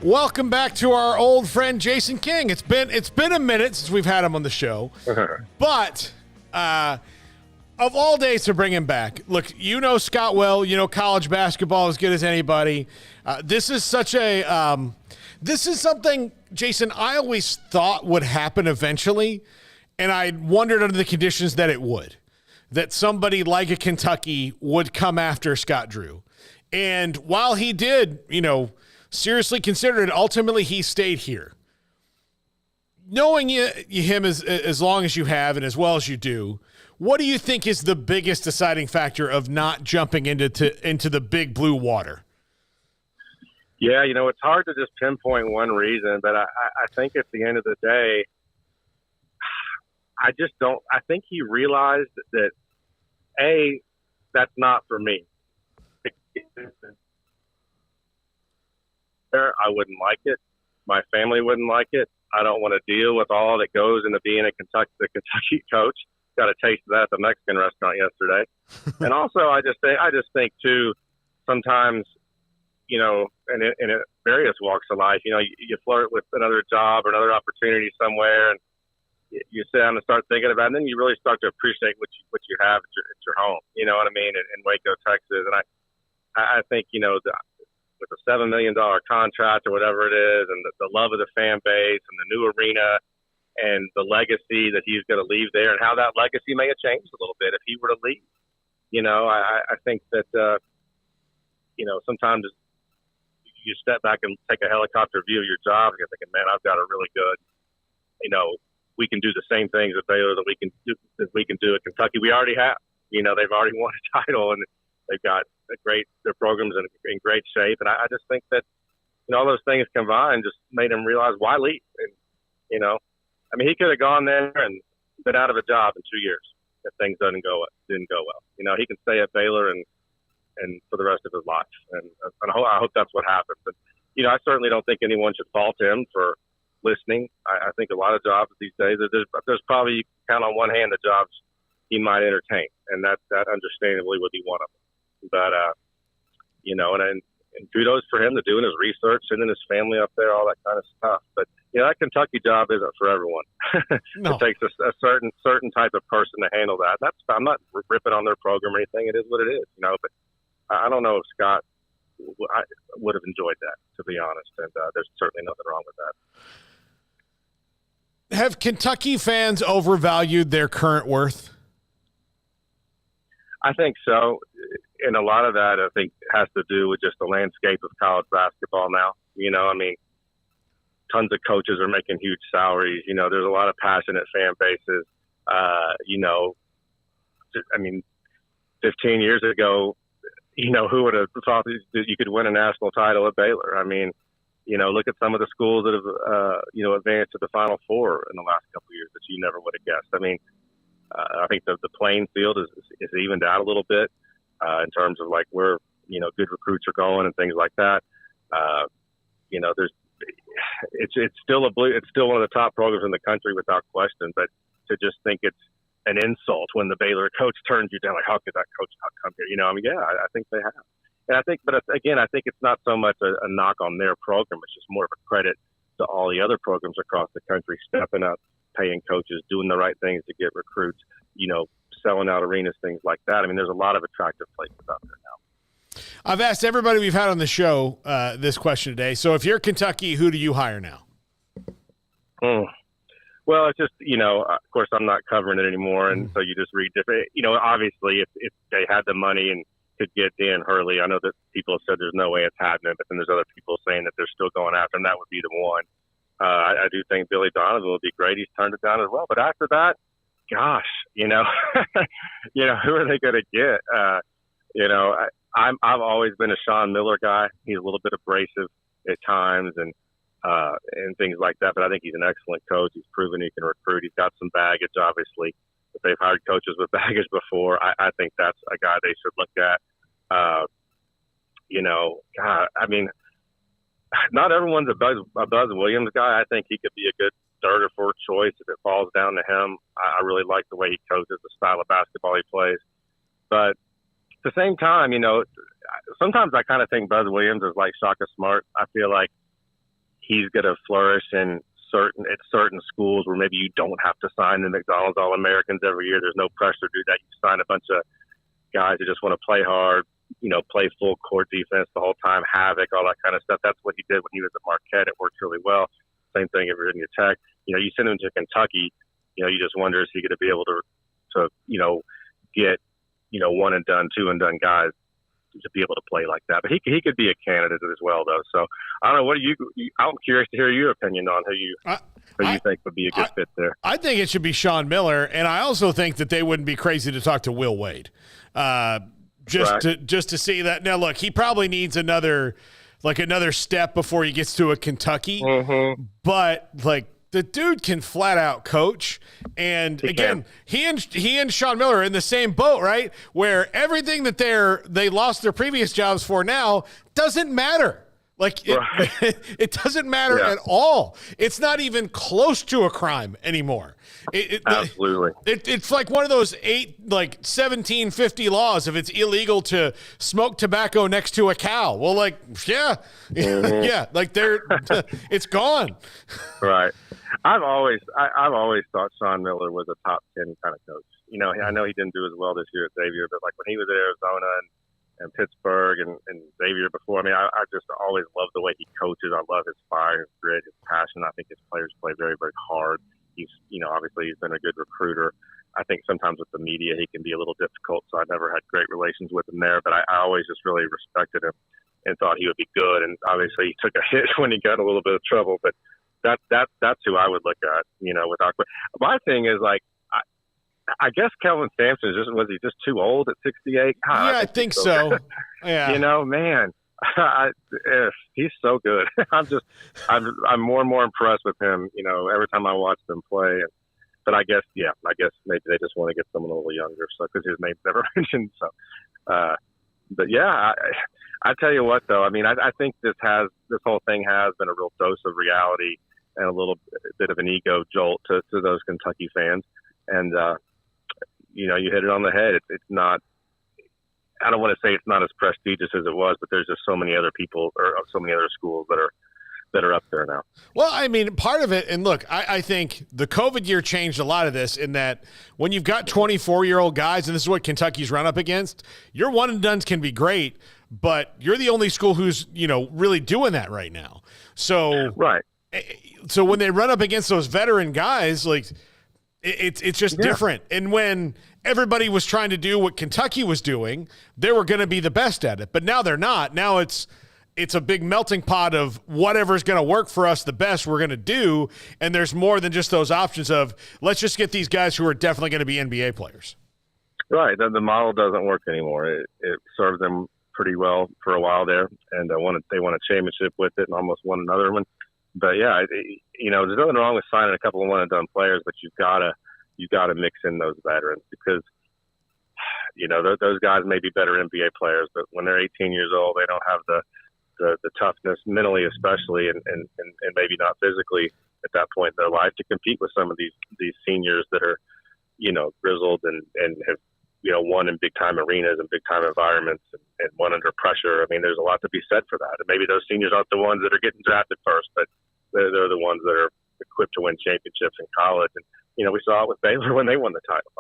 Welcome back to our old friend Jason King. It's been a minute since we've had him on the show, but of all days to bring him back. Look, you know Scott well. You know college basketball as good as anybody. This is something, Jason, I always thought would happen eventually, and I wondered under the conditions that it would. That somebody like a Kentucky would come after Scott Drew. And while he did, seriously consider it, ultimately he stayed here. Knowing him as long as you have and as well as you do, what do you think is the biggest deciding factor of not jumping into the big blue water? Yeah, it's hard to just pinpoint one reason, but I think at the end of the day, I think he realized that, that's not for me. I wouldn't like it. My family wouldn't like it. I don't want to deal with all that goes into being the Kentucky coach. Got a taste of that at the Mexican restaurant yesterday. And also, I just think too, sometimes, in various walks of life, you flirt with another job or another opportunity somewhere, and you sit down and start thinking about it, and then you really start to appreciate what you have at your home. You know what I mean? In Waco, Texas. And I think, with a $7 million contract or whatever it is, and the love of the fan base and the new arena and the legacy that he's going to leave there, and how that legacy may have changed a little bit if he were to leave. I think that, sometimes you step back and take a helicopter view of your job and you're thinking, man, I've got a really good, we can do the same things at Baylor that we can do at Kentucky. We already have. They've already won a title, and they've got their program's in great shape. And I just think that, all those things combined just made him realize why leave. And, he could have gone there and been out of a job in 2 years if things didn't go well. He can stay at Baylor and for the rest of his life. And I hope that's what happens. But, I certainly don't think anyone should fault him for listening. I think a lot of jobs these days, there's probably, you can count on one hand the jobs he might entertain, and that understandably would be one of them. But, and kudos for him to doing his research, sending his family up there, all that kind of stuff. But, that Kentucky job isn't for everyone. No. It takes a certain type of person to handle that. I'm not ripping on their program or anything. It is what it is, but I don't know if Scott would have enjoyed that, to be honest. And there's certainly nothing wrong with that. Have Kentucky fans overvalued their current worth? I think so. And a lot of that, I think, has to do with just the landscape of college basketball now. Tons of coaches are making huge salaries. There's a lot of passionate fan bases. 15 years ago, who would have thought that you could win a national title at Baylor? Look at some of the schools that have, advanced to the Final Four in the last couple of years that you never would have guessed. I think the playing field is evened out a little bit in terms of like where, good recruits are going and things like that. It's still one of the top programs in the country without question, but to just think it's an insult when the Baylor coach turns you down, like, how could that coach not come here? I think they have. And I think it's not so much a knock on their program. It's just more of a credit to all the other programs across the country stepping up, paying coaches, doing the right things to get recruits, selling out arenas, things like that. There's a lot of attractive places out there now. I've asked everybody we've had on the show this question today. So if you're Kentucky, who do you hire now? Well, it's just, of course, I'm not covering it anymore. And so you just read different, obviously if they had the money and could get Dan Hurley, I know that people have said there's no way it's happening, but then there's other people saying that they're still going after him. That would be the one. I do think Billy Donovan would be great. He's turned it down as well. But after that, gosh, who are they going to get? I've always been a Sean Miller guy. He's a little bit abrasive at times and things like that, but I think he's an excellent coach. He's proven he can recruit. He's got some baggage, obviously. If they've hired coaches with baggage before, I think that's a guy they should look at. Not everyone's a Buzz Williams guy. I think he could be a good third or fourth choice if it falls down to him. I really like the way he coaches, the style of basketball he plays. But at the same time, sometimes I kind of think Buzz Williams is like Shaka Smart. I feel like he's going to flourish in certain schools where maybe you don't have to sign the McDonald's All-Americans every year. There's no pressure to do that. You sign a bunch of guys who just want to play hard, play full court defense the whole time, havoc, all that kind of stuff. That's what he did when he was at Marquette. It worked really well. Same thing at Virginia Tech. You send him to Kentucky, you just wonder, is he going to be able to get, one and done, two and done guys to be able to play like that. But he could be a candidate as well, though. So I don't know. What I'm curious to hear your opinion on who you think would be a good fit there. I think it should be Sean Miller, and I also think that they wouldn't be crazy to talk to Will Wade, just to see that. Now, look, he probably needs another step before he gets to a Kentucky, but the dude can flat out coach. And he and Sean Miller are in the same boat, right? Where everything that they lost their previous jobs for now doesn't matter. It doesn't matter at all. It's not even close to a crime anymore. Absolutely. It's like one of those 1750 laws. If it's illegal to smoke tobacco next to a cow, well, yeah, it's gone. Right. I've always thought Sean Miller was a top 10 kind of coach. I know he didn't do as well this year at Xavier, but when he was at Arizona and Pittsburgh and Xavier before, I just always loved the way he coaches. I love his fire, his grit, his passion. I think his players play very, very hard. He's, obviously he's been a good recruiter. I think sometimes with the media he can be a little difficult, so I never had great relations with him there, but I always just really respected him and thought he would be good. And obviously he took a hit when he got in a little bit of trouble, but that's who I would look at, with Aqua. My thing is I guess Kelvin Sampson was he just too old at 68? I think so. Yeah. Man, he's so good. I'm more and more impressed with him, every time I watch them play. But I guess maybe they just want to get someone a little younger, so because his name's never mentioned. So, but yeah, I tell you what though, I think this whole thing has been a real dose of reality and a little bit of an ego jolt to those Kentucky fans. And, you hit it on the head. It's not, I don't want to say it's not as prestigious as it was, but there's just so many other people or so many other schools that are up there now. Well, part of it, and look, I think the COVID year changed a lot of this in that when you've got 24-year-old guys, and this is what Kentucky's run up against, your one and dones can be great, but you're the only school who's, really doing that right now. So, right. So when they run up against those veteran guys, it's just different. And when everybody was trying to do what Kentucky was doing, they were going to be the best at it. But now they're not. Now it's a big melting pot of whatever's going to work for us the best we're going to do. And there's more than just those options of let's just get these guys who are definitely going to be NBA players. Right. The model doesn't work anymore. It served them pretty well for a while there, and they won a championship with it and almost won another one. But yeah, there's nothing wrong with signing a couple of one and done players, but you've got to mix in those veterans because, those guys may be better NBA players, but when they're 18 years old, they don't have the toughness mentally, especially, and maybe not physically at that point in their life to compete with some of these seniors that are, grizzled and have, won in big time arenas and big time environments and won under pressure. There's a lot to be said for that. And maybe those seniors aren't the ones that are getting drafted first, but they're the ones that are equipped to win championships in college. And, we saw it with Baylor when they won the title.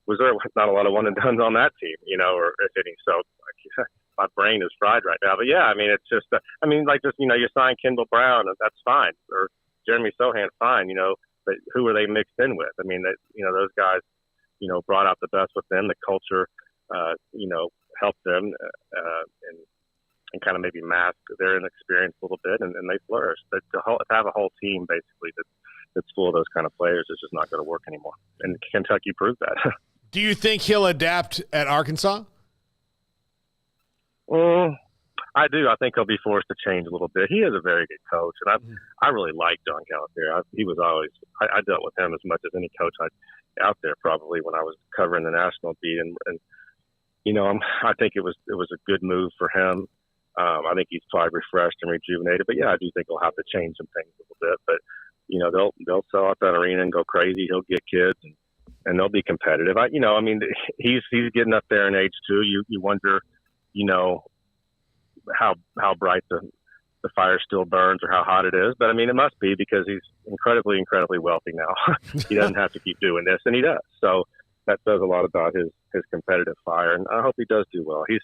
Was there not a lot of one and dones on that team, or if any? So my brain is fried right now. But yeah, it's just, you sign Kendall Brown and that's fine, or Jeremy Sohan, fine, but who are they mixed in with? Those guys, brought out the best with them. The culture, helped them and kind of maybe mask their inexperience a little bit, and they flourished. But to have a whole team basically that's full of those kind of players is just not going to work anymore. And Kentucky proved that. Do you think he'll adapt at Arkansas? I do. I think he'll be forced to change a little bit. He is a very good coach, and I really like John Calipari. He was always I dealt with him as much as any coach out there probably when I was covering the national beat, and I think it was a good move for him. I think he's probably refreshed and rejuvenated, but yeah, I do think he'll have to change some things a little bit. But they'll sell out that arena and go crazy. He'll get kids and they'll be competitive. He's getting up there in age too. You wonder, how bright the the fire still burns or how hot it is. But I mean, it must be because he's incredibly, incredibly wealthy now. He doesn't have to keep doing this, and he does. So that says a lot about his competitive fire, and I hope he does do well. He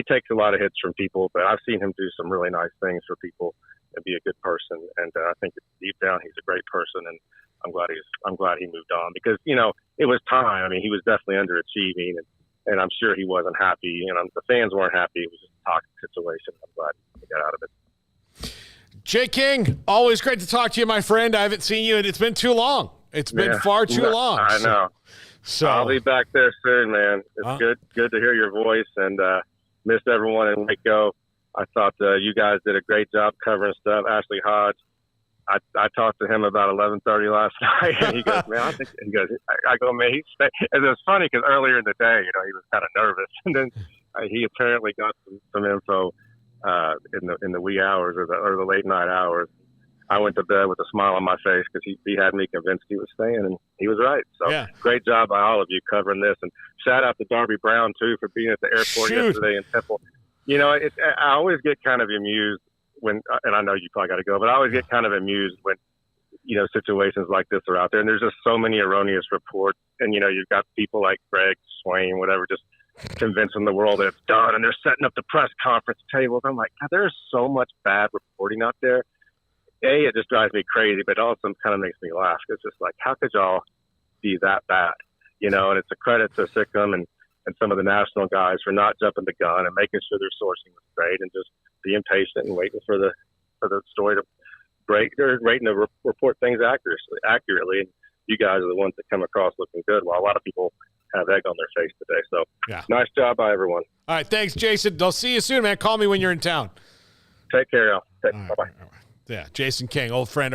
takes a lot of hits from people, but I've seen him do some really nice things for people and be a good person. And I think deep down, he's a great person, and I'm glad he moved on because, it was time. I mean, he was definitely underachieving, and I'm sure he wasn't happy. The fans weren't happy. It was just a toxic situation. I'm glad he got out of it. Jay King, always great to talk to you, my friend. I haven't seen you, and it's been too long. It's been far too long. I know. So I'll be back there soon, man. It's good to hear your voice, and missed everyone in Waco. I thought you guys did a great job covering stuff. Ashley Hodge, I talked to him about 11:30 last night, and he goes, "Man, I think." He goes, "I go, man." And it was funny because earlier in the day, he was kind of nervous, and then he apparently got some info in the wee hours or the late night hours. I went to bed with a smile on my face because he had me convinced he was staying, and he was right. So Great job by all of you covering this, and shout out to Darby Brown too for being at the airport yesterday in Temple. I always get kind of amused when, and I know you probably got to go, but I always get kind of amused when, situations like this are out there, and there's just so many erroneous reports, and you've got people like Greg Swain, whatever, just convincing the world that it's done, and they're setting up the press conference tables. I'm like, God, there's so much bad reporting out there. It just drives me crazy, but it also kind of makes me laugh. It's just like, how could y'all be that bad? And it's a credit to Sikkim and some of the national guys for not jumping the gun and making sure their sourcing was great and just being patient and waiting for the story to break. They're waiting to report things accurately. And you guys are the ones that come across looking good, while a lot of people have egg on their face today. So Nice job by everyone. All right. Thanks, Jason. I'll see you soon, man. Call me when you're in town. Take care, y'all. Bye-bye. Yeah, Jason King, old friend of ours.